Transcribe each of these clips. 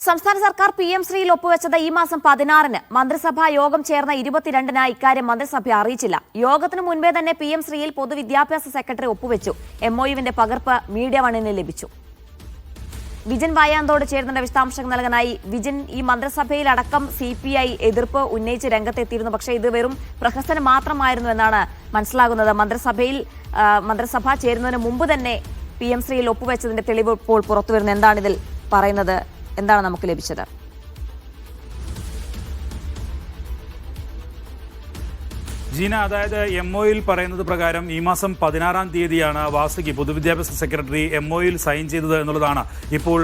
സംസ്ഥാന സർക്കാർ PM ശ്രീയിൽ ഒപ്പുവെച്ചത് ഈ മാസം 16-ന് മന്ത്രിസഭാ യോഗം ചേർന്ന 22-ന് ഇക്കാര്യം മന്ത്രിസഭ അറിയിച്ചില്ല. യോഗത്തിന് മുൻപേ തന്നെ PM ശ്രീയിൽ പൊതുവിദ്യാഭ്യാസ സെക്രട്ടറി ഒപ്പുവെച്ചു. MOUവിന്റെ പകർപ്പ് മീഡിയ വണ്ണിന് ലഭിച്ചു. വിജിൻ വായാന്തോട് ചേരുന്ന വിശദാംശങ്ങൾ നൽകാനായി വിജിൻ, ഈ മന്ത്രിസഭയിലടക്കം CPI എതിർപ്പ് ഉന്നയിച്ച് രംഗത്തെത്തിയിരുന്നു. പക്ഷേ ഇത് വെറും പ്രഹസനം മാത്രമായിരുന്നു എന്നാണ് മനസ്സിലാകുന്നത്. മന്ത്രിസഭ ചേരുന്നതിന് മുമ്പ് തന്നെ PM ശ്രീയിൽ ഒപ്പുവെച്ചതിന്റെ തെളിവ് ഇപ്പോൾ പുറത്തുവരുന്നു. എന്താണ് ഇതിൽ പറയുന്നത്? എന്താണ് നമുക്ക് ലഭിച്ചത്? ജീന, അതായത് MOUയിൽ പറയുന്നത് പ്രകാരം ഈ മാസം 16-ാം തീയതിയാണ് വാസുകി പൊതുവിദ്യാഭ്യാസ സെക്രട്ടറി MOUയിൽ സൈൻ ചെയ്തത് എന്നുള്ളതാണ് ഇപ്പോൾ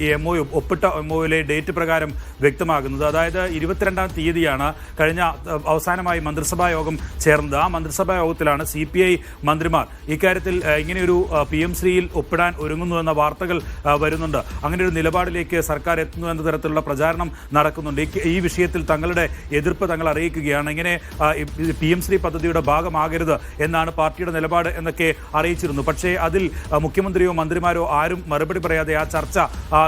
ഈ MOU ഒപ്പിട്ട MOUയിലെ ഡേറ്റ് പ്രകാരം വ്യക്തമാകുന്നത്. അതായത് 22-ാം തീയതിയാണ് കഴിഞ്ഞ അവസാനമായി മന്ത്രിസഭാ യോഗം ചേർന്നത്. ആ മന്ത്രിസഭാ യോഗത്തിലാണ് CPI മന്ത്രിമാർ ഇക്കാര്യത്തിൽ ഇങ്ങനെയൊരു PM ശ്രീയിൽ ഒപ്പിടാൻ ഒരുങ്ങുന്നു എന്ന വാർത്തകൾ വരുന്നുണ്ട്. അങ്ങനെ ഒരു നിലപാടിലേക്ക് സർക്കാർ എത്തുന്നു എന്ന തരത്തിലുള്ള പ്രചാരണം നടക്കുന്നുണ്ട്. ഈ വിഷയത്തിൽ തങ്ങളുടെ എതിർപ്പ് തങ്ങൾ അറിയിക്കുകയാണ്. ഇങ്ങനെ PM ശ്രീ പദ്ധതിയുടെ ഭാഗമാകരുത് എന്നാണ് പാർട്ടിയുടെ നിലപാട് എന്നൊക്കെ അറിയിച്ചിരുന്നു. പക്ഷേ അതിൽ മുഖ്യമന്ത്രിയോ മന്ത്രിമാരോ ആരും മറുപടി പറയാതെ ആ ചർച്ച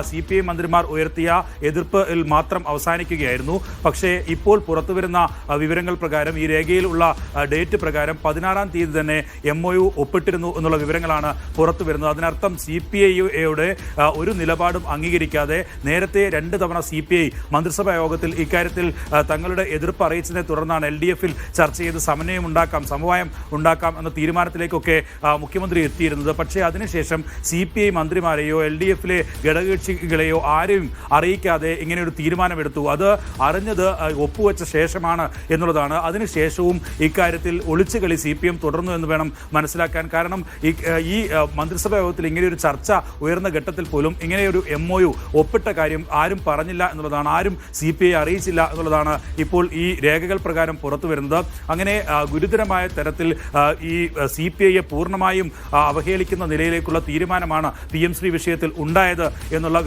CPI മന്ത്രിമാർ ഉയർത്തിയ എതിർപ്പിൽ മാത്രം അവസാനിക്കുകയായിരുന്നു. പക്ഷേ ഇപ്പോൾ പുറത്തുവരുന്ന വിവരങ്ങൾ പ്രകാരം, ഈ രേഖയിലുള്ള ഡേറ്റ് പ്രകാരം 16-ാം തീയതി തന്നെ MOU ഒപ്പിട്ടിരുന്നു എന്നുള്ള വിവരങ്ങളാണ് പുറത്തു വരുന്നത്. അതിനർത്ഥം CPIയുടെ ഒരു നിലപാടും അംഗീകരിക്കാതെ നേരത്തെ 2 തവണ CPI മന്ത്രിസഭാ യോഗത്തിൽ ഇക്കാര്യത്തിൽ തങ്ങളുടെ എതിർപ്പ് അറിയിച്ചതിനെ തുടർന്നാണ് LDFൽ ചർച്ച ചെയ്ത് സമവായം ഉണ്ടാക്കാം എന്ന തീരുമാനത്തിലേക്കൊക്കെ മുഖ്യമന്ത്രി എത്തിയിരുന്നത്. പക്ഷേ അതിനുശേഷം CPI മന്ത്രിമാരെയോ LDFലെ ഘടകകക്ഷികളെയോ ആരെയും അറിയിക്കാതെ ഇങ്ങനെ ഒരു തീരുമാനമെടുത്തു. അത് അറിഞ്ഞത് ഒപ്പുവെച്ച ശേഷമാണ് എന്നുള്ളതാണ്. അതിനുശേഷവും ഇക്കാര്യത്തിൽ ഒളിച്ചുകളി CPM തുടർന്നു എന്ന് വേണം മനസ്സിലാക്കാൻ. കാരണം ഈ മന്ത്രിസഭാ യോഗത്തിൽ ഇങ്ങനെയൊരു ചർച്ച ഉയർന്ന ഘട്ടത്തിൽ പോലും ഇങ്ങനെയൊരു MOU ഒപ്പിട്ട കാര്യം ആരും പറഞ്ഞില്ല എന്നുള്ളതാണ്. ആരും CPI അറിയിച്ചില്ല എന്നുള്ളതാണ് ഇപ്പോൾ ഈ രേഖകൾ പ്രകാരം പുറത്തു വരുന്നത്. അങ്ങനെ ഗുരുതരമായ തരത്തിൽ ഈ CPIയെ പൂർണ്ണമായും അവഹേളിക്കുന്ന നിലയിലേക്കുള്ള തീരുമാനമാണ് PM ശ്രീ വിഷയത്തിൽ ഉണ്ടായത് എന്നുള്ള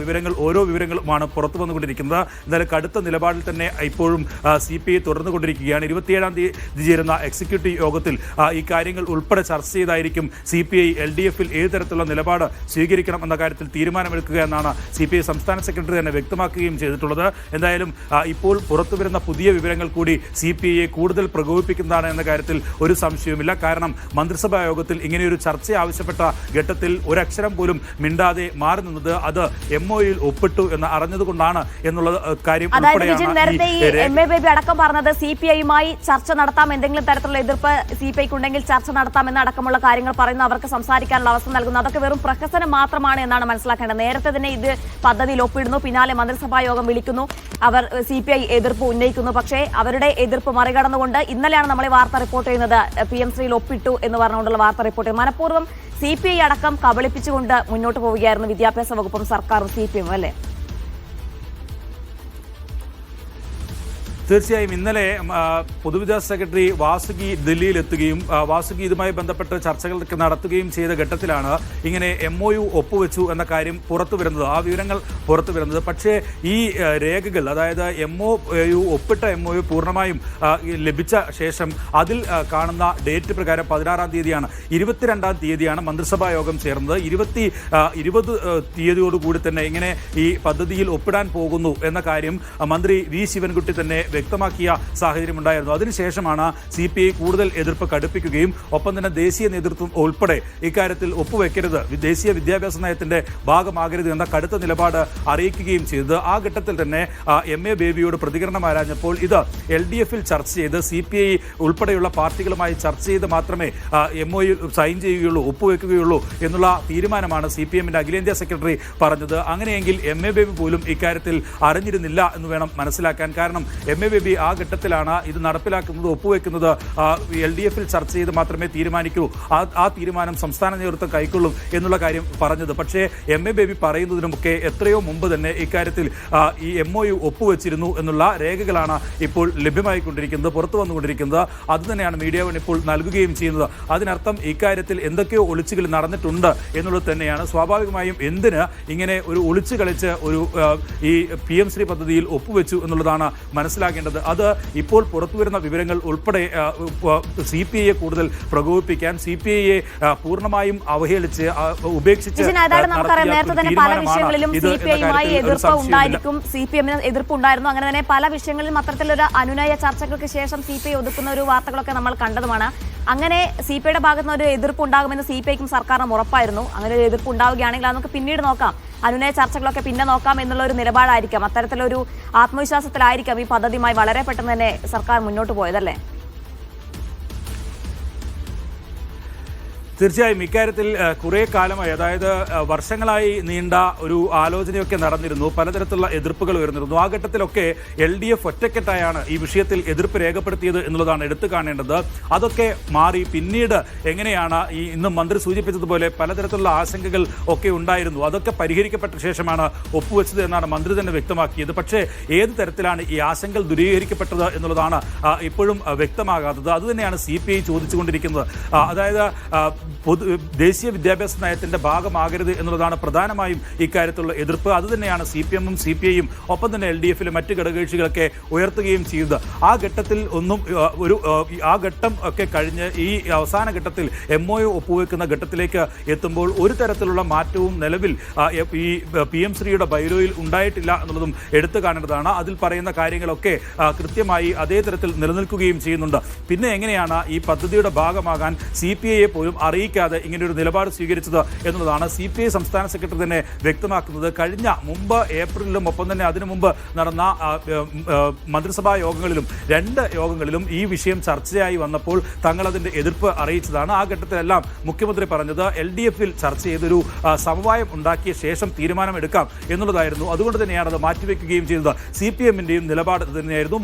ഓരോ വിവരങ്ങളുമാണ് പുറത്തു വന്നുകൊണ്ടിരിക്കുന്നത്. എന്നാലും കടുത്ത നിലപാടിൽ തന്നെ ഇപ്പോഴും CPI തുടർന്നുകൊണ്ടിരിക്കുകയാണ്. 27-ാം തീയതി ചേരുന്ന എക്സിക്യൂട്ടീവ് യോഗത്തിൽ ഈ കാര്യങ്ങൾ ഉൾപ്പെടെ ചർച്ച ചെയ്തായിരിക്കും CPI LDFൽ ഏത് തരത്തിലുള്ള നിലപാട് സ്വീകരിക്കണം എന്ന കാര്യത്തിൽ തീരുമാനമെടുക്കുക എന്നാണ് CPI സംസ്ഥാന സെക്രട്ടറി തന്നെ വ്യക്തമാക്കുകയും ചെയ്തിട്ടുള്ളത്. എന്തായാലും ഇപ്പോൾ പുറത്തുവരുന്ന പുതിയ വിവരങ്ങൾ കൂടി CPIയെ കൂടുതൽ പ്രകോപിപ്പിക്കുന്നതാണ് എന്ന കാര്യത്തിൽ ഒരു സംശയവുമില്ല. കാരണം മന്ത്രിസഭാ യോഗത്തിൽ ഇങ്ങനെയൊരു ചർച്ച ആവശ്യപ്പെട്ട ഘട്ടത്തിൽ ഒരക്ഷരം പോലും മിണ്ടാതെ മാറി നിന്നത് അത് MOUയിൽ ഒപ്പിട്ടു എന്ന് അറിഞ്ഞതുകൊണ്ടാണ് എന്നുള്ള കാര്യം ബേബി അടക്കം പറഞ്ഞത് CPIയുമായി ചർച്ച നടത്താം, എന്തെങ്കിലും തരത്തിലുള്ള എതിർപ്പ് CPIക്കുണ്ടെങ്കിൽ ചർച്ച നടത്താം എന്നടക്കമുള്ള കാര്യങ്ങൾ പറയുന്നു. അവർക്ക് സംസാരിക്കാനുള്ള അവസ്ഥ നൽകുന്നു. അതൊക്കെ വെറും പ്രഹസനം മാത്രമാണ് എന്നാണ് മനസ്സിലാക്കേണ്ടത്. നേരത്തെ തന്നെ ഇത് പദ്ധതിയിൽ ഒപ്പിടുന്നു, പിന്നാലെ മന്ത്രിസഭാ യോഗം വിളിക്കുന്നു, അവർ CPI എതിർപ്പ് ഉന്നയിക്കുന്നു. പക്ഷേ അവരുടെ എതിർപ്പ് മറികടന്നുകൊണ്ട് ഇന്നലെയാണ് നമ്മൾ ഈ വാർത്ത റിപ്പോർട്ട് ചെയ്യുന്നത്. PM ശ്രീയിൽ ഒപ്പിട്ടു എന്ന് പറഞ്ഞുകൊണ്ടുള്ള വാർത്ത റിപ്പോർട്ട് ചെയ്യും. മനഃപൂർവ്വം CPI അടക്കം കബളിപ്പിച്ചുകൊണ്ട് മുന്നോട്ട് പോവുകയായിരുന്നു വിദ്യാഭ്യാസ വകുപ്പും സർക്കാരും CPIയും അല്ലേ? തീർച്ചയായും ഇന്നലെ പൊതുവിദ്യാഭ്യാസ സെക്രട്ടറി വാസുകി ദില്ലിയിലെത്തുകയും വാസുകി ഇതുമായി ബന്ധപ്പെട്ട് ചർച്ചകളൊക്കെ നടത്തുകയും ചെയ്ത ഘട്ടത്തിലാണ് ഇങ്ങനെ MOU ഒപ്പുവെച്ചു എന്ന കാര്യം പുറത്തു വരുന്നത്, ആ വിവരങ്ങൾ പുറത്തു വരുന്നത്. പക്ഷേ ഈ രേഖകൾ, അതായത് MOU ഒപ്പിട്ട MOU പൂർണ്ണമായും ലഭിച്ച ശേഷം അതിൽ കാണുന്ന ഡേറ്റ് പ്രകാരം 16-ാം തീയതിയാണ്. 22-ാം തീയതിയാണ് മന്ത്രിസഭാ യോഗം ചേർന്നത്. 20 തീയതിയോടുകൂടി തന്നെ ഇങ്ങനെ ഈ പദ്ധതിയിൽ ഒപ്പിടാൻ പോകുന്നു എന്ന കാര്യം മന്ത്രി V ശിവൻകുട്ടി തന്നെ വ്യക്തമാക്കിയ സാഹചര്യമുണ്ടായിരുന്നു. അതിനുശേഷമാണ് CPI കൂടുതൽ എതിർപ്പ് കടുപ്പിക്കുകയും ഒപ്പം തന്നെ ദേശീയ നേതൃത്വം ഉൾപ്പെടെ ഇക്കാര്യത്തിൽ ഒപ്പുവെക്കരുത്, ദേശീയ വിദ്യാഭ്യാസ നയത്തിന്റെ ഭാഗമാകരുത് എന്ന കടുത്ത നിലപാട് അറിയിക്കുകയും ചെയ്തത്. ആ ഘട്ടത്തിൽ തന്നെ MA ബേബിയോട് പ്രതികരണം ആരാഞ്ഞപ്പോൾ ഇത് LDFൽ ചർച്ച ചെയ്ത് CPI ഉൾപ്പെടെയുള്ള പാർട്ടികളുമായി ചർച്ച ചെയ്ത് മാത്രമേ MOU സൈൻ ചെയ്യുകയുള്ളൂ, ഒപ്പുവെക്കുകയുള്ളൂ എന്നുള്ള തീരുമാനമാണ് CPMന്റെ അഖിലേന്ത്യാ സെക്രട്ടറി പറഞ്ഞത്. അങ്ങനെയെങ്കിൽ MA ബേബി പോലും ഇക്കാര്യത്തിൽ അറിഞ്ഞിരുന്നില്ല എന്ന് വേണം മനസ്സിലാക്കാൻ. കാരണം MA ബേബി ആ ഘട്ടത്തിലാണ് ഇത് നടപ്പിലാക്കുന്നത്, ഒപ്പുവെക്കുന്നത് LDFൽ ചർച്ച ചെയ്ത് മാത്രമേ തീരുമാനിക്കൂ, ആ തീരുമാനം സംസ്ഥാന നേതൃത്വം കൈക്കൊള്ളും എന്നുള്ള കാര്യം പറഞ്ഞത്. പക്ഷേ MA ബേബി പറയുന്നതിനുമൊക്കെ എത്രയോ മുമ്പ് തന്നെ ഇക്കാര്യത്തിൽ ഈ MOU ഒപ്പുവെച്ചിരുന്നു എന്നുള്ള രേഖകളാണ് ഇപ്പോൾ ലഭ്യമായിക്കൊണ്ടിരിക്കുന്നത്, പുറത്തു വന്നുകൊണ്ടിരിക്കുന്നത്. അതുതന്നെയാണ് മീഡിയ വൺ ഇപ്പോൾ നൽകുകയും ചെയ്യുന്നത്. അതിനർത്ഥം ഇക്കാര്യത്തിൽ എന്തൊക്കെയോ ഒളിച്ചുകളി നടന്നിട്ടുണ്ട് എന്നുള്ളത് തന്നെയാണ്. സ്വാഭാവികമായും എന്തിന് ഇങ്ങനെ ഒരു ഒളിച്ചു കളിച്ച് ഒരു ഈ PM ശ്രീ പദ്ധതിയിൽ ഒപ്പുവെച്ചു എന്നുള്ളതാണ് മനസ്സിലാക്കുന്നത്. വ്യക്തമാകേണ്ടത്. അത് ഇപ്പോൾ പുറത്തുവരുന്ന വിവരങ്ങൾ ഉൾപ്പെടെ CPI കൂടുതൽ പ്രകോപിപ്പിക്കാൻ, CPI പൂർണ്ണമായും അവഹേളിച്ച് ഉപേക്ഷിച്ച് നേരത്തെ തന്നെ പല വിഷയങ്ങളിലും CPI-യുമായി എതിർപ്പ് ഉണ്ടായിരിക്കും, CPM-ന് എതിർപ്പുണ്ടായിരുന്നു. അങ്ങനെ തന്നെ പല വിഷയങ്ങളിലും അത്തരത്തിലൊരു അനുനയ ചർച്ചകൾക്ക് ശേഷം CPI ഒതുക്കുന്ന ഒരു വാർത്തകളൊക്കെ നമ്മൾ കണ്ടതുമാണ്. അങ്ങനെ CPI-യുടെ ഭാഗത്ത് നിന്ന് ഒരു എതിർപ്പ് ഉണ്ടാകുമെന്ന് CPI-ക്കും സർക്കാരിനും ഉറപ്പായിരുന്നു. അങ്ങനെ ഒരു എതിർപ്പ് ഉണ്ടാവുകയാണെങ്കിൽ അത് നമുക്ക് പിന്നീട് നോക്കാം, അനുനയ ചർച്ചകളൊക്കെ പിന്നെ നോക്കാം എന്നുള്ള ഒരു നിലപാടായിരിക്കാം, അത്തരത്തിലൊരു ആത്മവിശ്വാസത്തിലായിരിക്കാം ഈ പദ്ധതിയുമായി വളരെ പെട്ടെന്ന് തന്നെ സർക്കാർ മുന്നോട്ട് പോയതല്ലേ? തീർച്ചയായും ഇക്കാര്യത്തിൽ കുറേ കാലമായി, അതായത് വർഷങ്ങളായി നീണ്ട ഒരു ആലോചനയൊക്കെ നടന്നിരുന്നു, പലതരത്തിലുള്ള എതിർപ്പുകൾ ഉയർന്നിരുന്നു. ആ ഘട്ടത്തിലൊക്കെ LDF ഒറ്റക്കെട്ടായാണ് ഈ വിഷയത്തിൽ എതിർപ്പ് രേഖപ്പെടുത്തിയത് എന്നുള്ളതാണ് എടുത്തു കാണേണ്ടത്. അതൊക്കെ മാറി പിന്നീട് എങ്ങനെയാണ് ഇന്ന് മന്ത്രി സൂചിപ്പിച്ചതുപോലെ പലതരത്തിലുള്ള ആശങ്കകൾ ഒക്കെ ഉണ്ടായിരുന്നു, അതൊക്കെ പരിഹരിക്കപ്പെട്ട ശേഷമാണ് ഒപ്പുവെച്ചത് എന്നാണ് മന്ത്രി തന്നെ വ്യക്തമാക്കിയത്. പക്ഷേ ഏത് തരത്തിലാണ് ഈ ആശങ്കകൾ ദൂരീകരിക്കപ്പെട്ടത് എന്നുള്ളതാണ് ഇപ്പോഴും വ്യക്തമാകാത്തത്. അതുതന്നെയാണ് CPI ചോദിച്ചുകൊണ്ടിരിക്കുന്നത്. അതായത് ദേശീയ വിദ്യാഭ്യാസ നയത്തിന്റെ ഭാഗമാകരുത് എന്നുള്ളതാണ് പ്രധാനമായും ഇക്കാര്യത്തിലുള്ള എതിർപ്പ്. അതുതന്നെയാണ് CPM-ഉം CPI-യും ഒപ്പം തന്നെ LDF-ലെ മറ്റ് ഘടകകക്ഷികളൊക്കെ ഉയർത്തുകയും ചെയ്തത്. ആ ഘട്ടത്തിൽ ആ ഘട്ടം ഒക്കെ കഴിഞ്ഞ് ഈ അവസാന ഘട്ടത്തിൽ MOU ഒപ്പുവെക്കുന്ന ഘട്ടത്തിലേക്ക് എത്തുമ്പോൾ ഒരു തരത്തിലുള്ള മാറ്റവും നിലവിൽ ഈ PM ശ്രീയുടെ ബൈലോയിൽ ഉണ്ടായിട്ടില്ല എന്നുള്ളതും എടുത്തു കാണേണ്ടതാണ്. അതിൽ പറയുന്ന കാര്യങ്ങളൊക്കെ കൃത്യമായി അതേ തരത്തിൽ നിലനിൽക്കുകയും ചെയ്യുന്നുണ്ട്. പിന്നെ എങ്ങനെയാണ് ഈ പദ്ധതിയുടെ ഭാഗമാകാൻ CPI-യെ പോലും അറിയിക്കാതെ ഇങ്ങനെയൊരു നിലപാട് സ്വീകരിച്ചത് എന്നുള്ളതാണ് CPI സംസ്ഥാന സെക്രട്ടറി തന്നെ വ്യക്തമാക്കുന്നത്. മുമ്പ് ഏപ്രിലിലും ഒപ്പം തന്നെ അതിനു മുമ്പ് നടന്ന മന്ത്രിസഭാ യോഗങ്ങളിലും 2 യോഗങ്ങളിലും ഈ വിഷയം ചർച്ചയായി വന്നപ്പോൾ തങ്ങൾ അതിന്റെ എതിർപ്പ് അറിയിച്ചതാണ്. ആ ഘട്ടത്തിലെല്ലാം മുഖ്യമന്ത്രി പറഞ്ഞത് LDF-ൽ ചർച്ച ചെയ്തൊരു സമവായം ഉണ്ടാക്കിയ ശേഷം തീരുമാനമെടുക്കാം എന്നുള്ളതായിരുന്നു. അതുകൊണ്ട് തന്നെയാണ് അത് മാറ്റിവെക്കുകയും ചെയ്തത്. CPM-ന്റെയും നിലപാട് തന്നെയായിരുന്നു.